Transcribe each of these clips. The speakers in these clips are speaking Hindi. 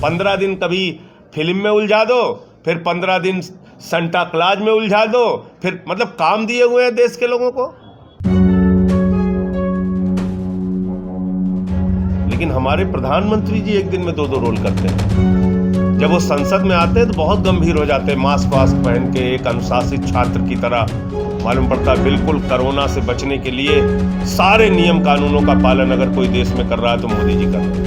15 दिन कभी फिल्म में उलझा दो, फिर 15 दिन संता क्लाज में उलझा दो, फिर मतलब काम दिए हुए हैं देश के लोगों को। लेकिन हमारे प्रधानमंत्री जी एक दिन में 2-2 रोल करते हैं। जब वो संसद में आते हैं तो बहुत गंभीर हो जाते हैं, मास्क वास्क पहन के एक अनुशासित छात्र की तरह। मालूम पड़ता है बिल्कुल कोरोना से बचने के लिए सारे नियम कानूनों का पालन अगर कोई देश में कर रहा है तो मोदी जी कर रहे हैं।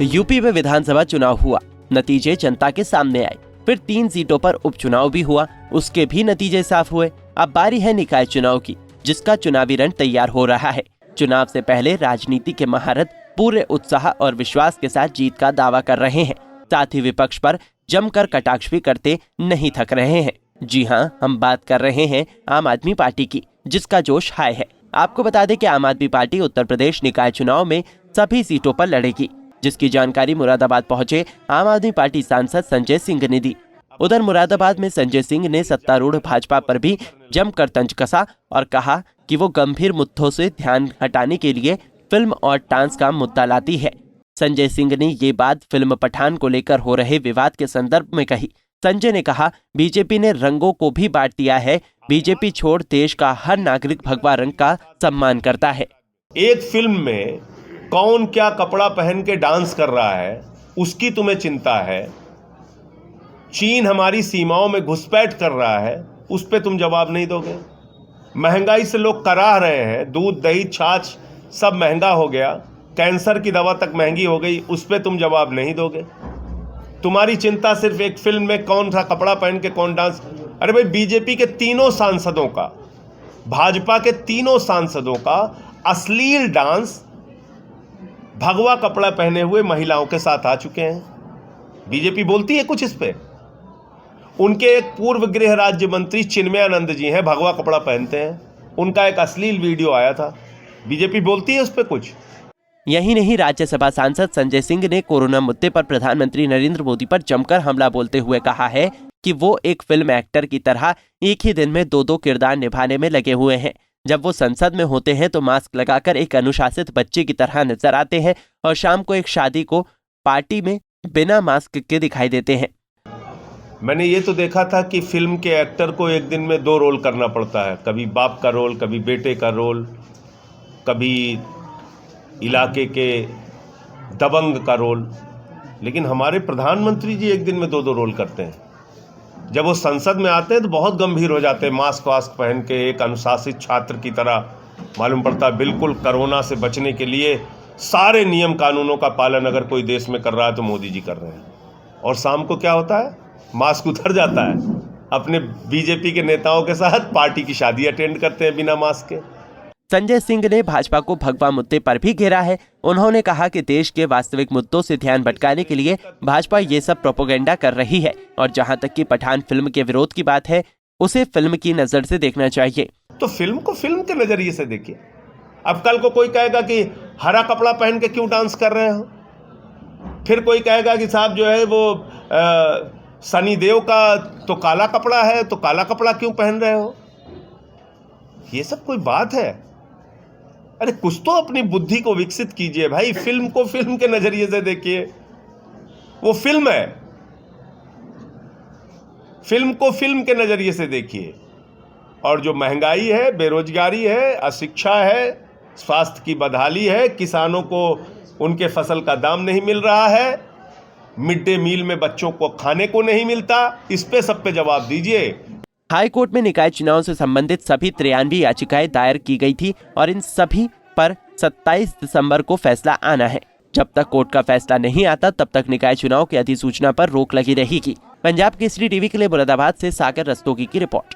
यूपी में विधानसभा चुनाव हुआ, नतीजे जनता के सामने आए। फिर 3 सीटों पर उपचुनाव भी हुआ, उसके भी नतीजे साफ हुए। अब बारी है निकाय चुनाव की, जिसका चुनावी रण तैयार हो रहा है। चुनाव से पहले राजनीति के महारथ पूरे उत्साह और विश्वास के साथ जीत का दावा कर रहे हैं। साथ ही विपक्ष पर जमकर कटाक्ष भी करते नहीं थक रहे हैं। जी हाँ, हम बात कर रहे हैं आम आदमी पार्टी की, जिसका जोश हाई है। आपको बता दें कि आम आदमी पार्टी उत्तर प्रदेश निकाय चुनाव में सभी सीटों पर लड़ेगी, जिसकी जानकारी मुरादाबाद पहुंचे आम आदमी पार्टी सांसद संजय सिंह ने दी। उधर मुरादाबाद में संजय सिंह ने सत्तारूढ़ भाजपा पर भी जमकर तंज कसा और कहा कि वो गंभीर मुद्दों से ध्यान हटाने के लिए फिल्म और डांस का मुद्दा लाती है। संजय सिंह ने ये बात फिल्म पठान को लेकर हो रहे विवाद के संदर्भ में कही। संजय ने कहा, बीजेपी ने रंगों को भी बांट दिया है। बीजेपी छोड़ देश का हर नागरिक भगवा रंग का सम्मान करता है। एक फिल्म में कौन क्या कपड़ा पहन के डांस कर रहा है उसकी तुम्हें चिंता है। चीन हमारी सीमाओं में घुसपैठ कर रहा है, उस पे तुम जवाब नहीं दोगे। महंगाई से लोग कराह रहे हैं, दूध दही छाछ सब महंगा हो गया, कैंसर की दवा तक महंगी हो गई, उस पे तुम जवाब नहीं दोगे। तुम्हारी चिंता सिर्फ एक फिल्म में कौन सा कपड़ा पहन के कौन डांस। अरे भाई, बीजेपी के तीनों सांसदों का, भाजपा के तीनों सांसदों का अश्लील डांस भगवा कपड़ा पहने हुए महिलाओं के साथ आ चुके हैं। बीजेपी बोलती है कुछ इस पे? उनके एक पूर्व गृह राज्य मंत्री चिन्मयानंद जी हैं, भगवा कपड़ा पहनते हैं, उनका एक अश्लील वीडियो आया था। बीजेपी बोलती है उस पे कुछ? यही नहीं, राज्यसभा सांसद संजय सिंह ने कोरोना मुद्दे पर प्रधानमंत्री नरेंद्र मोदी पर जमकर हमला बोलते हुए कहा है कि वो एक फिल्म एक्टर की तरह एक ही दिन में 2-2 किरदार निभाने में लगे हुए हैं। जब वो संसद में होते हैं तो मास्क लगाकर एक अनुशासित बच्चे की तरह नजर आते हैं और शाम को एक शादी को पार्टी में बिना मास्क के दिखाई देते हैं। मैंने ये तो देखा था कि फिल्म के एक्टर को एक दिन में 2 रोल करना पड़ता है, कभी बाप का रोल, कभी बेटे का रोल, कभी इलाके के दबंग का रोल। लेकिन हमारे प्रधानमंत्री जी एक दिन में 2-2 रोल करते हैं। जब वो संसद में आते हैं तो बहुत गंभीर हो जाते हैं, मास्क वास्क पहन के एक अनुशासित छात्र की तरह। मालूम पड़ता है बिल्कुल कोरोना से बचने के लिए सारे नियम कानूनों का पालन अगर कोई देश में कर रहा है तो मोदी जी कर रहे हैं। और शाम को क्या होता है, मास्क उतर जाता है, अपने बीजेपी के नेताओं के साथ पार्टी की शादी अटेंड करते हैं बिना मास्क के। संजय सिंह ने भाजपा को भगवा मुद्दे पर भी घेरा है। उन्होंने कहा कि देश के वास्तविक मुद्दों से ध्यान भटकाने के लिए भाजपा ये सब प्रोपेगेंडा कर रही है और जहां तक कि पठान फिल्म के विरोध की बात है, उसे फिल्म की नजर से देखना चाहिए। तो फिल्म को फिल्म के नजरिए से देखिए। अब कल को कोई कहेगा कि हरा कपड़ा पहन के क्यों डांस कर रहे हो, फिर कोई कहेगा कि साहब जो है वो सनी देओल का तो काला कपड़ा है, तो काला कपड़ा क्यों पहन रहे हो। ये सब कोई बात है? अरे कुछ तो अपनी बुद्धि को विकसित कीजिए भाई। फिल्म को फिल्म के नजरिए से देखिए, वो फिल्म है, फिल्म को फिल्म के नजरिए से देखिए। और जो महंगाई है, बेरोजगारी है, अशिक्षा है, स्वास्थ्य की बदहाली है, किसानों को उनके फसल का दाम नहीं मिल रहा है, मिड डे मील में बच्चों को खाने को नहीं मिलता, इस पे सब पे जवाब दीजिए। हाई कोर्ट में निकाय चुनाव से संबंधित सभी 93 याचिकाएं दायर की गई थी और इन सभी पर 27 दिसंबर को फैसला आना है। जब तक कोर्ट का फैसला नहीं आता तब तक निकाय चुनाव की अधिसूचना पर रोक लगी रहेगी। पंजाब केसरी टीवी के लिए मुरादाबाद से सागर रस्तोगी की रिपोर्ट।